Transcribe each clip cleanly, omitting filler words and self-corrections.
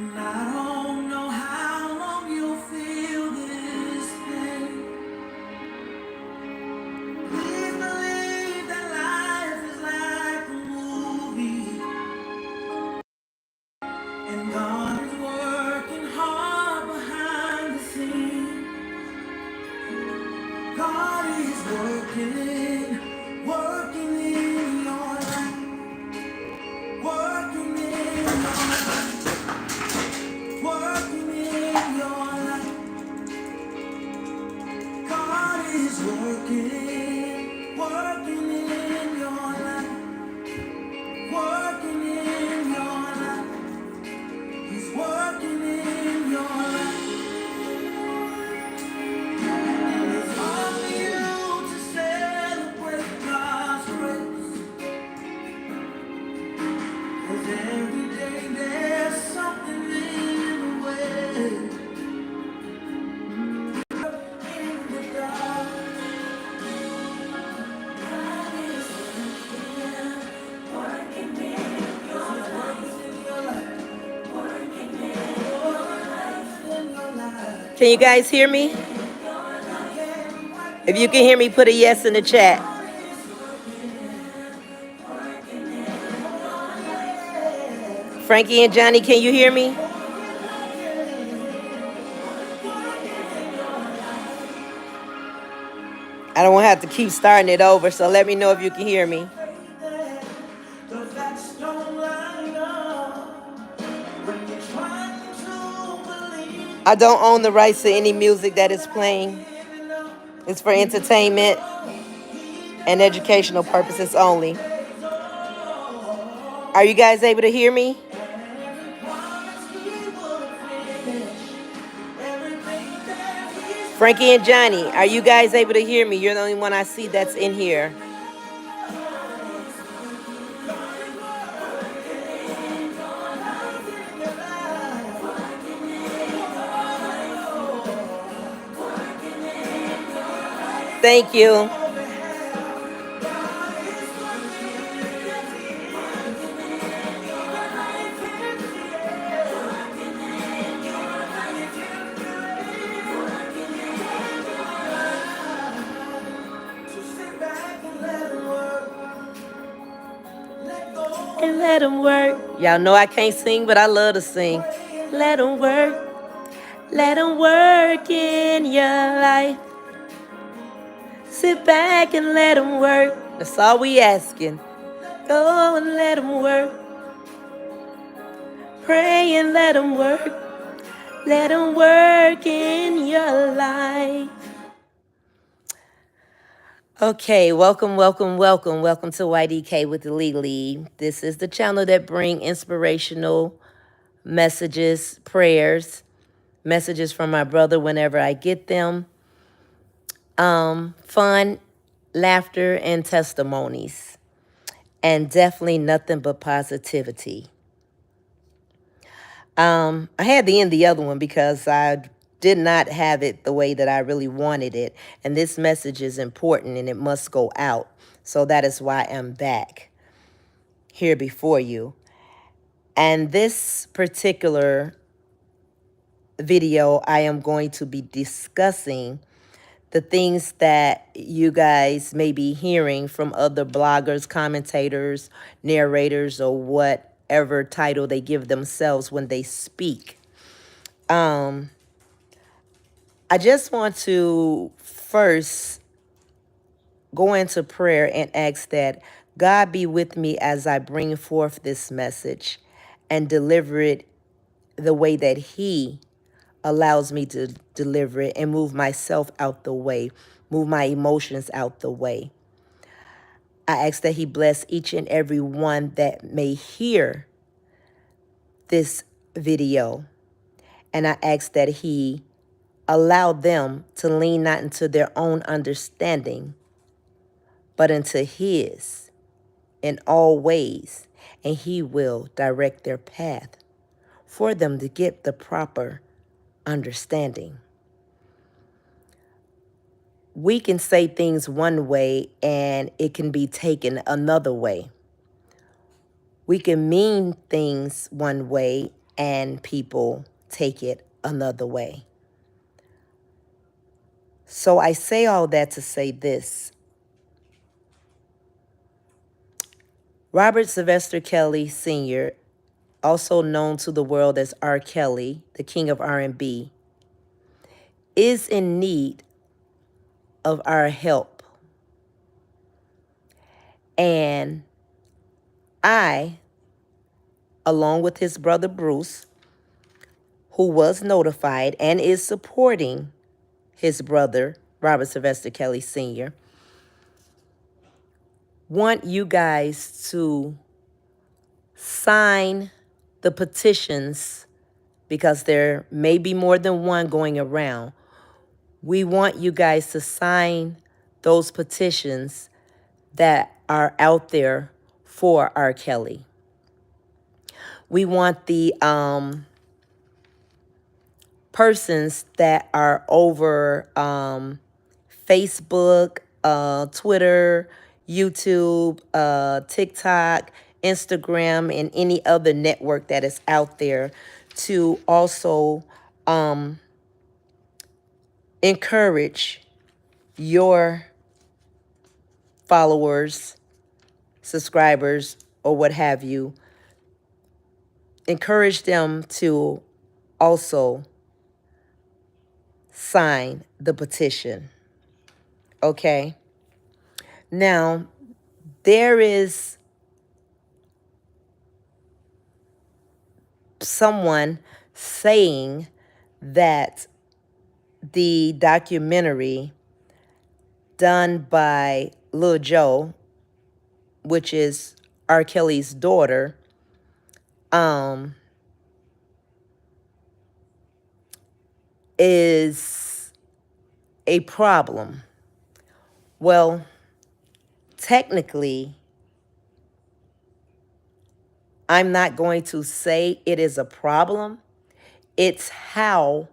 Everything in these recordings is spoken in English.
And I don't know how long you'll feel this pain. Please believe that life is like a movie, and God is working hard behind the scenes. God is working in your life, working in your life, working in your life. God is working in your life, working in your life. He's working in your life. It's hard for you to celebrate God's grace, 'cause every day there's something in the way. In the dark, God is working in your life, working in your life. Can you guys hear me? If you can hear me, put a yes in the chat. Frankie and Johnny, can you hear me? I don't want to have to keep starting it over, so let me know if you can hear me. I don't own the rights to any music that is playing. It's for entertainment and educational purposes only. Are you guys able to hear me? Frankie and Johnny, are you guys able to hear me? You're the only one I see that's in here. Thank you. And let him work. Y'all know I can't sing, but I love to sing. Let him work. Let him work in your life. Sit back and let him work. That's all we asking. Go and let him work. Pray and let him work. Let him work in your life. Okay, welcome to YDK with the Lily. This is the channel that bring inspirational messages, prayers, messages from my brother whenever I get them. Fun, laughter, and testimonies. And definitely nothing but positivity. I had to end the other one because I did not have it the way that I really wanted it. And this message is important and it must go out. So that is why I'm back here before you. And this particular video, I am going to be discussing the things that you guys may be hearing from other bloggers, commentators, narrators, or whatever title they give themselves when they speak. I just want to first go into prayer and ask that God be with me as I bring forth this message and deliver it the way that He allows me to deliver it, and move myself out the way, move my emotions out the way. I ask that He bless each and every one that may hear this video. And I ask that He allow them to lean not into their own understanding, but into His in all ways. And He will direct their path for them to get the proper understanding. We can say things one way and it can be taken another way. We can mean things one way and people take it another way. So I say all that to say this. Robert Sylvester Kelly Sr., also known to the world as R. Kelly, the king of R&B, is in need of our help. And I, along with his brother Bruce, who was notified and is supporting his brother, Robert Sylvester Kelly Sr., want you guys to sign the petitions, because there may be more than one going around. We want you guys to sign those petitions that are out there for R. Kelly. We want the persons that are over Facebook, Twitter, YouTube, TikTok, Instagram, and any other network that is out there to also encourage your followers, subscribers, or what have you. Encourage them to also sign the petition. Okay? Now, there is someone saying that the documentary done by Lil Jo, which is R. Kelly's daughter, is a problem. Well, technically, I'm not going to say it is a problem. It's how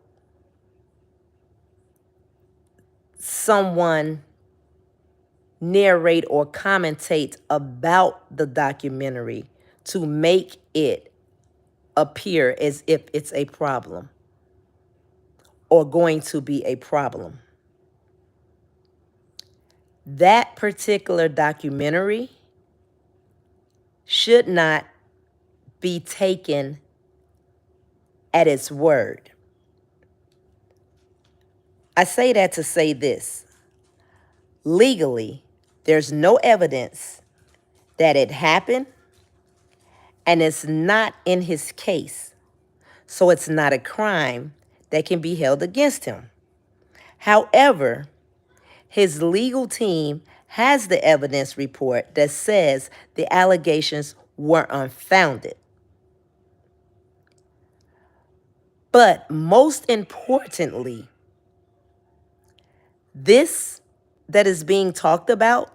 someone narrate or commentate about the documentary to make it appear as if it's a problem or going to be a problem. That particular documentary should not be taken at its word. I say that to say this. Legally, there's no evidence that it happened, and it's not in his case. So it's not a crime that can be held against him. However, his legal team has the evidence report that says the allegations were unfounded. But most importantly, this that is being talked about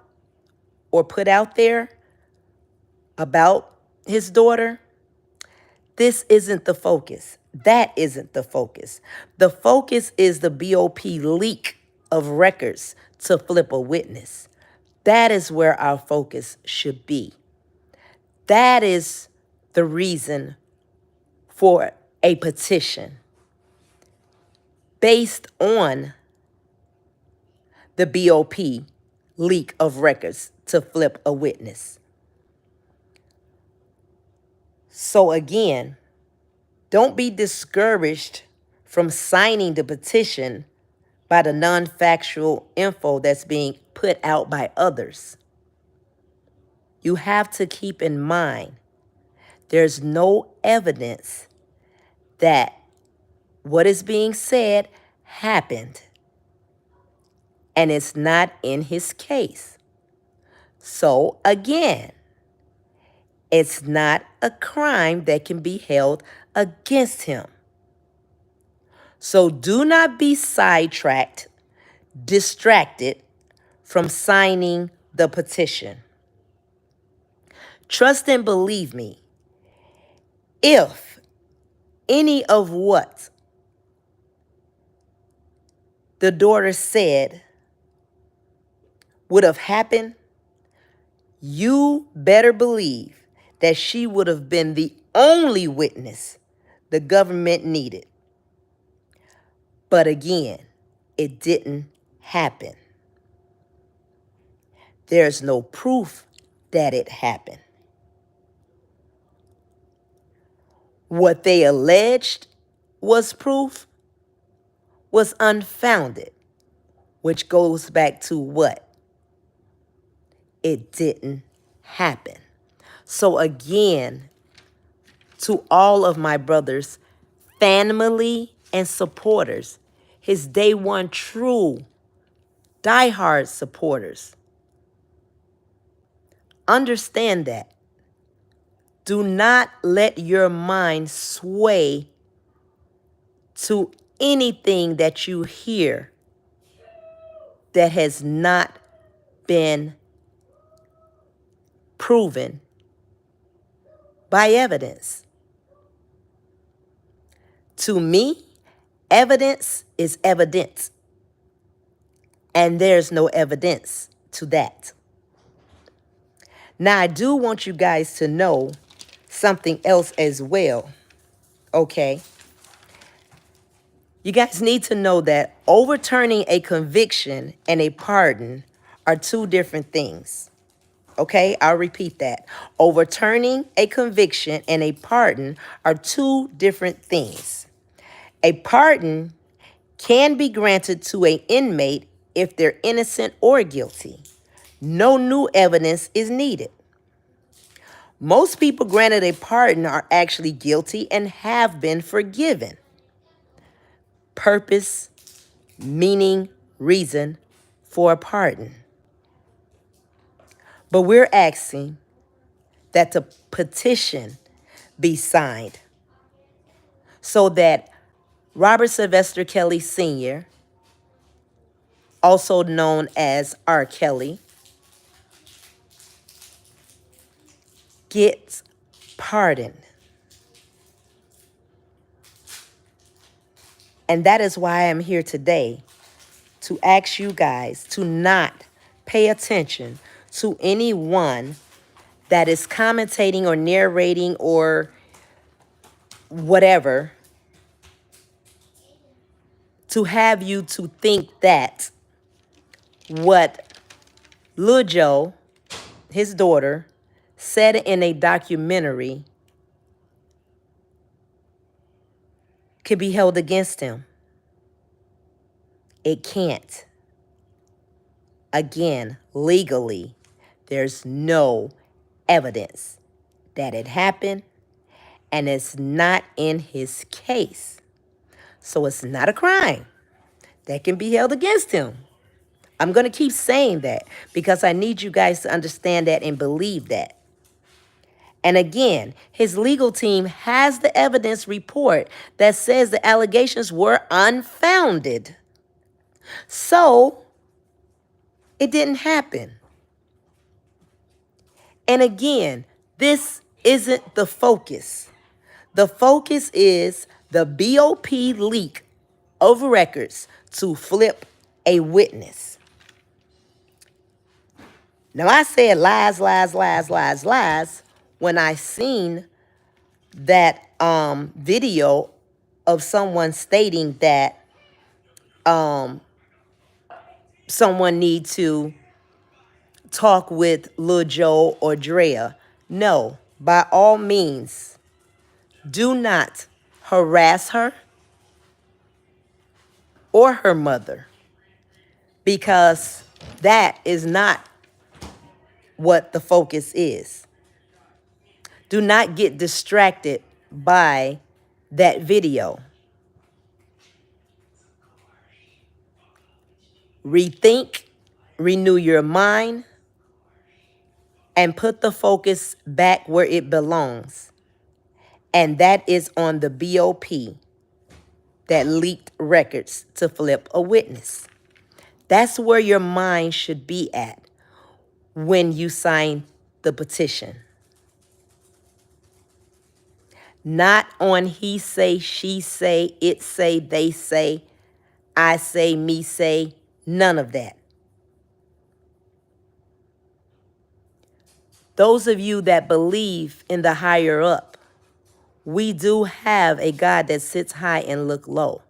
or put out there about his daughter, this isn't the focus. That isn't the focus. The focus is the BOP leak of records to flip a witness. That is where our focus should be. That is the reason for a petition based on the BOP leak of records to flip a witness. So again, don't be discouraged from signing the petition by the non-factual info that's being put out by others. You have to keep in mind there's no evidence that what is being said happened, and it's not in his case. So again, it's not a crime that can be held against him. So do not be sidetracked, distracted from signing the petition. Trust and believe me, if any of what the daughter said would have happened, you better believe that she would have been the only witness, the government needed. But again, it didn't happen. There's no proof that it happened. What they alleged was proof was unfounded, which goes back to what? It didn't happen. So again, to all of my brothers, family, and supporters, his day one true, diehard supporters, understand that. Do not let your mind sway to anything that you hear that has not been proven by evidence. To me, evidence is evidence, and there's no evidence to that. Now, I do want you guys to know something else as well, okay? You guys need to know that overturning a conviction and a pardon are two different things. Okay, I'll repeat that. Overturning a conviction and a pardon are two different things. A pardon can be granted to an inmate if they're innocent or guilty. No new evidence is needed. Most people granted a pardon are actually guilty and have been forgiven. Purpose, meaning, reason for a pardon. But we're asking that the petition be signed so that Robert Sylvester Kelly Sr., also known as R. Kelly, gets pardoned. And that is why I'm here today, to ask you guys to not pay attention to anyone that is commentating or narrating or whatever to have you to think that what Lil Joe, his daughter, said in a documentary could be held against him. It can't. Again, legally, there's no evidence that it happened, and it's not in his case. So it's not a crime that can be held against him. I'm going to keep saying that because I need you guys to understand that and believe that. And again, his legal team has the evidence report that says the allegations were unfounded. So it didn't happen. And again, this isn't the focus. The focus is the BOP leak of records to flip a witness. Now, I said lies, lies, lies, lies, lies when I seen that video of someone stating that someone need to talk with Lil Joe or Drea. No, by all means, do not harass her or her mother, because that is not what the focus is. Do not get distracted by that video. Rethink, renew your mind, and put the focus back where it belongs. And that is on the BOP that leaked records to flip a witness. That's where your mind should be at when you sign the petition. Not on he say, she say, it say, they say, I say, me say, none of that. Those of you that believe in the higher up We do have a God that sits high and look low.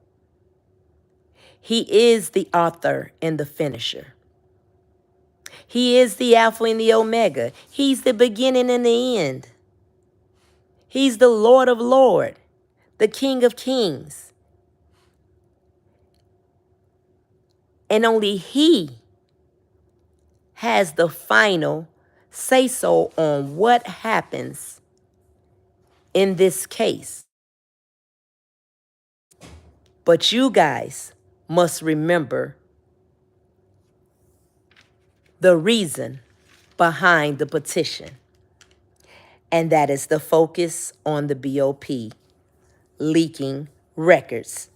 He is the author and the finisher. He is the Alpha and the Omega. He's the beginning and the end. He's the Lord of Lords, the King of Kings. And only He has the final say-so on what happens in this case. But you guys must remember the reason behind the petition. And that is the focus on the BOP leaking records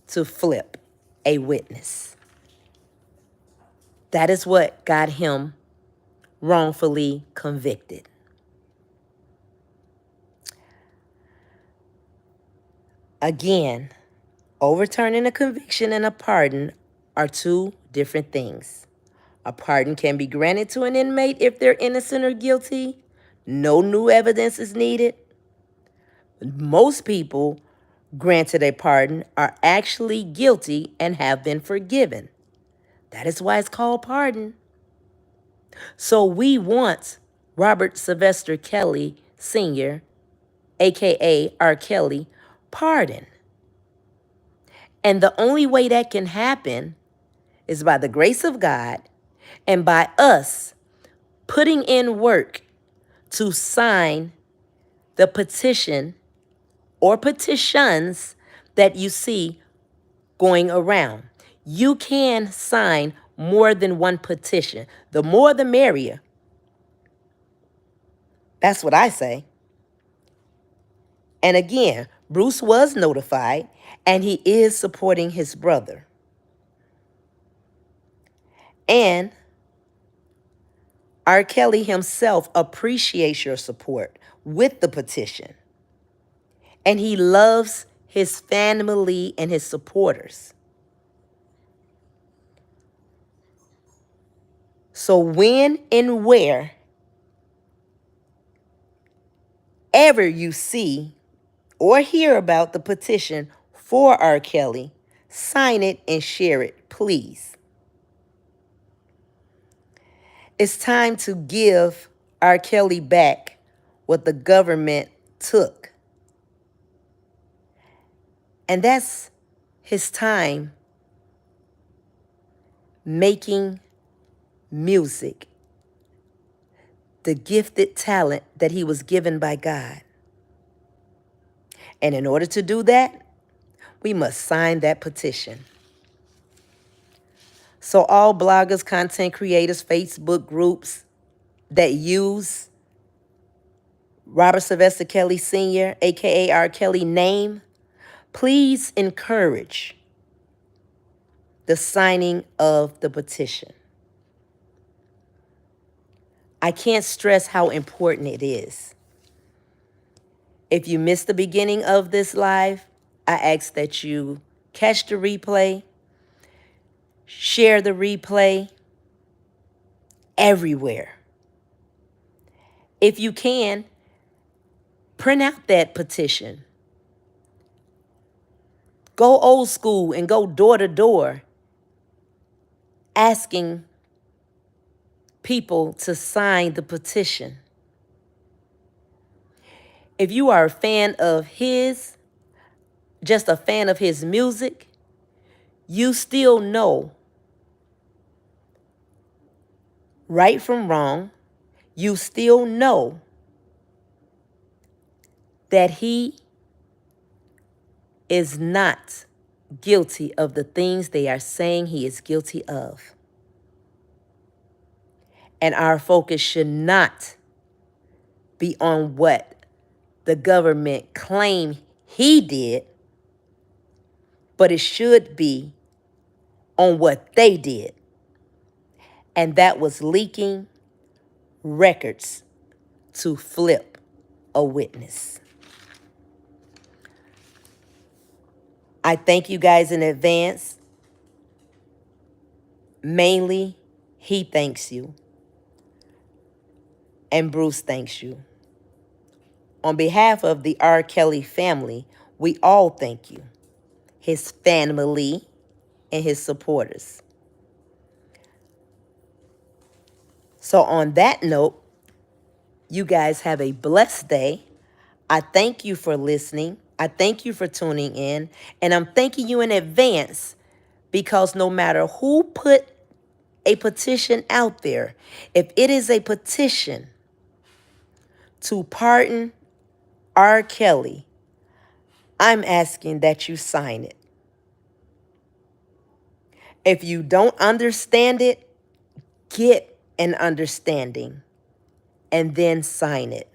to flip a witness. That is what got him wrongfully convicted. Again, overturning a conviction and a pardon are two different things. A pardon can be granted to an inmate if they're innocent or guilty. No new evidence is needed. Most people granted a pardon are actually guilty and have been forgiven. That is why it's called pardon. So we want Robert Sylvester Kelly Sr., aka R. Kelly, pardoned. And the only way that can happen is by the grace of God and by us putting in work to sign the petition or petitions that you see going around. You can sign more than one petition. The more the merrier. That's what I say. And again, Bruce was notified and he is supporting his brother. And R. Kelly himself appreciates your support with the petition. And he loves his family and his supporters. So when and where ever you see or hear about the petition for R. Kelly, sign it and share it, please. It's time to give R. Kelly back what the government took. And that's his time making music, the gifted talent that he was given by God. And in order to do that, we must sign that petition. So all bloggers, content creators, Facebook groups that use Robert Sylvester Kelly Sr., aka R. Kelly name, please encourage the signing of the petition. I can't stress how important it is. If you missed the beginning of this live, I ask that you catch the replay, share the replay everywhere. If you can, print out that petition. Go old school and go door to door asking people to sign the petition. If you are a fan of his, just a fan of his music, you still know right from wrong. You still know that he is not guilty of the things they are saying he is guilty of. And our focus should not be on what the government claim he did, but it should be on what they did. And that was leaking records to flip a witness. I thank you guys in advance. Mainly, he thanks you. And Bruce thanks you. On behalf of the R. Kelly family, we all thank you, his FANmily, and his supporters. So on that note, you guys have a blessed day. I thank you for listening. I thank you for tuning in. And I'm thanking you in advance because no matter who put a petition out there, if it is a petition to pardon R. Kelly, I'm asking that you sign it. If you don't understand it, get an understanding and then sign it.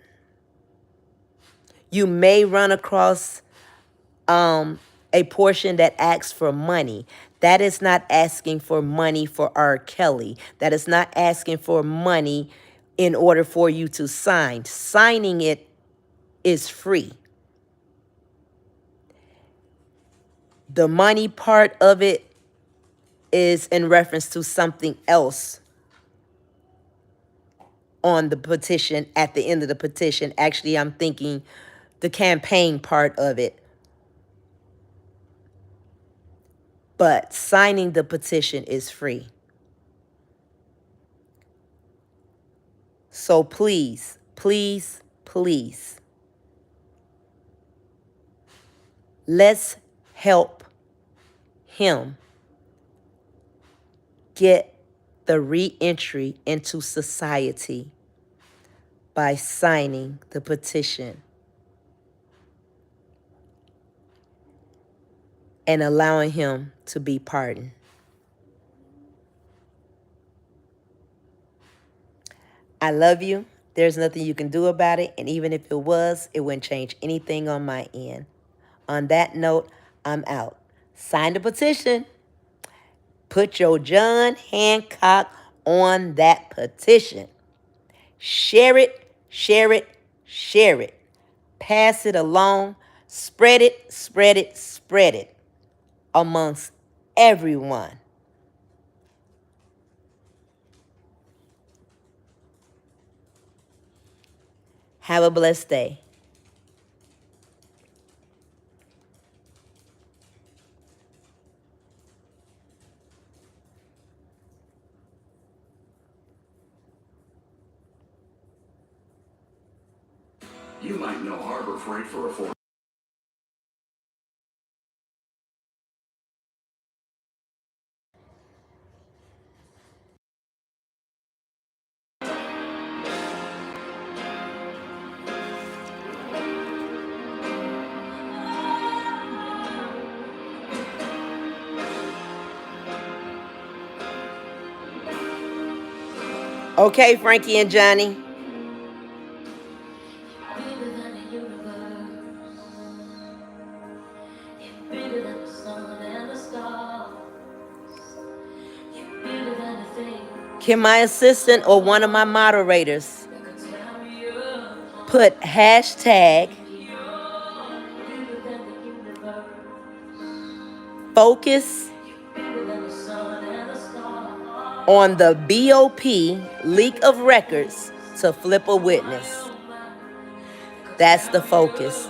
You may run across a portion that asks for money. That is not asking for money for R. Kelly. That is not asking for money in order for you to sign. Signing it is free. The money part of it is in reference to something else on the petition, at the end of the petition. Actually, I'm thinking the campaign part of it. But signing the petition is free. So please, please, please, let's help him get the re-entry into society by signing the petition and allowing him to be pardoned. I love you. There's nothing you can do about it. And even if it was, it wouldn't change anything on my end. On that note, I'm out. Sign the petition. Put your John Hancock on that petition. Share it, share it, share it. Pass it along. Spread it, spread it, spread it amongst everyone. Have a blessed day. You might know Harbor Freight for a Okay, Frankie and Johnny. Can my assistant or one of my moderators put hashtag focus on the BOP leak of records to flip a witness? That's the focus.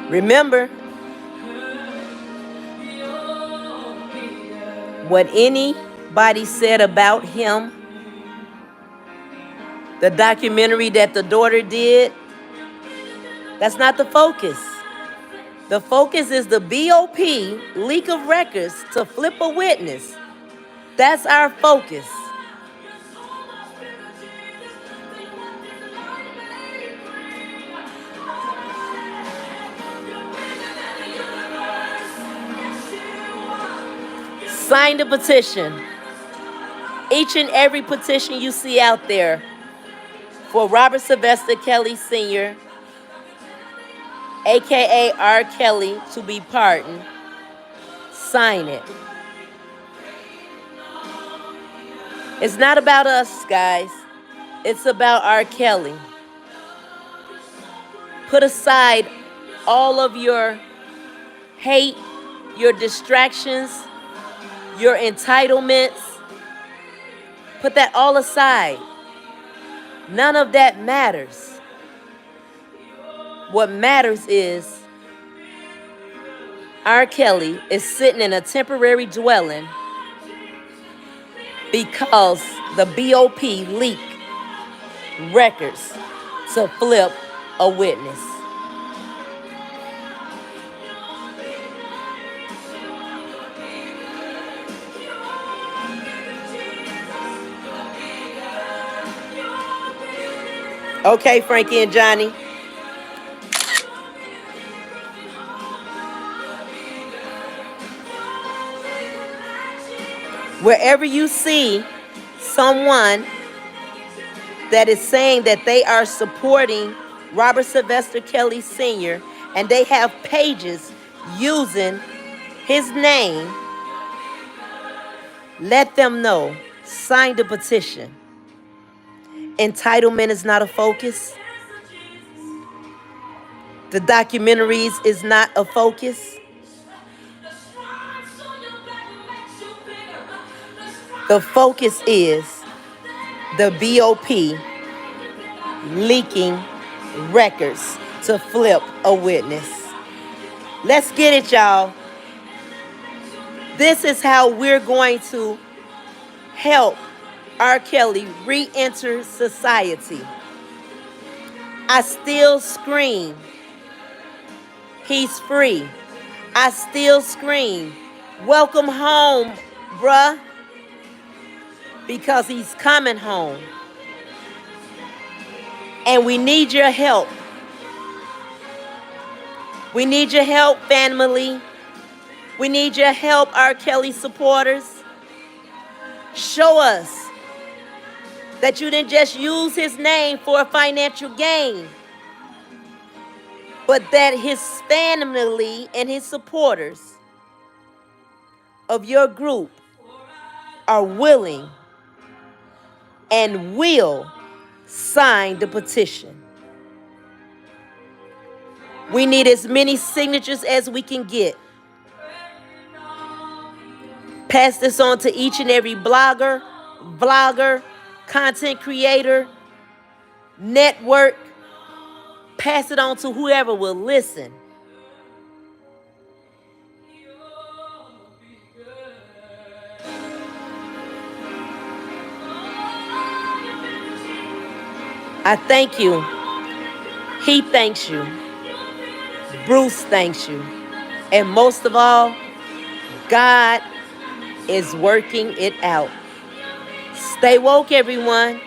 Remember, what anybody said about him, the documentary that the daughter did, that's not the focus. The focus is the BOP leak of records to flip a witness. That's our focus. Sign the petition. Each and every petition you see out there for Robert Sylvester Kelly Sr., a.k.a. R. Kelly, to be pardoned, sign it. It's not about us, guys. It's about R. Kelly. Put aside all of your hate, your distractions, your entitlements. Put that all aside. None of that matters. What matters is R. Kelly is sitting in a temporary dwelling because the BOP leaked records to flip a witness. Okay, Frankie and Johnny. Wherever you see someone that is saying that they are supporting Robert Sylvester Kelly Sr. and they have pages using his name, let them know. Sign the petition. Entitlement is not a focus. The documentaries is not a focus. The focus is the BOP leaking records to flip a witness. Let's get it, y'all. This is how we're going to help R. Kelly re-enter society. I still scream, he's free. I still scream, welcome home, bruh, because he's coming home. And we need your help. We need your help, FANmily. We need your help, R. Kelly supporters. Show us that you didn't just use his name for a financial gain, but that his FANmily and his supporters of your group are willing and will sign the petition. We need as many signatures as we can get. Pass this on to each and every blogger, vlogger, content creator, network. Pass it on to whoever will listen. I thank you. He thanks you. Bruce thanks you. And most of all, God is working it out. Stay woke, everyone.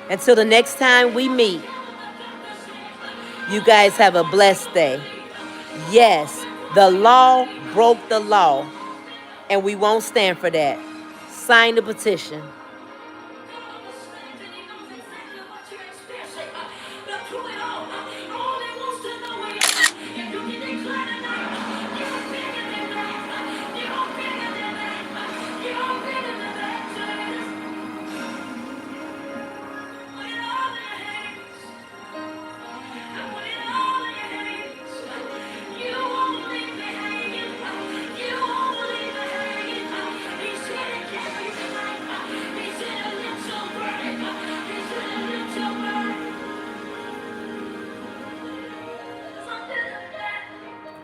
Until the next time we meet, you guys have a blessed day. Yes, the law broke the law, and we won't stand for that. Sign the petition.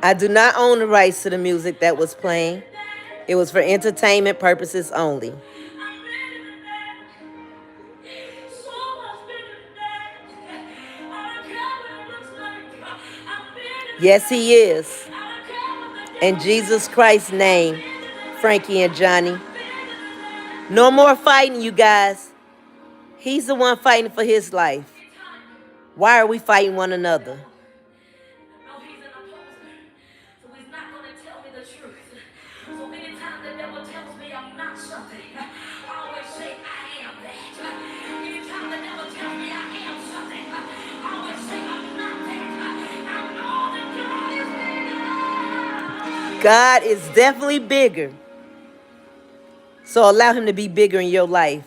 I do not own the rights to the music that was playing. It was for entertainment purposes only. Yes, he is. In Jesus Christ's name, Frankie and Johnny. No more fighting, you guys. He's the one fighting for his life. Why are we fighting one another? God is definitely bigger. So allow him to be bigger in your life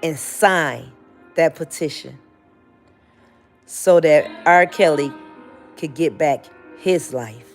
and sign that petition. so that R. Kelly could get back his life.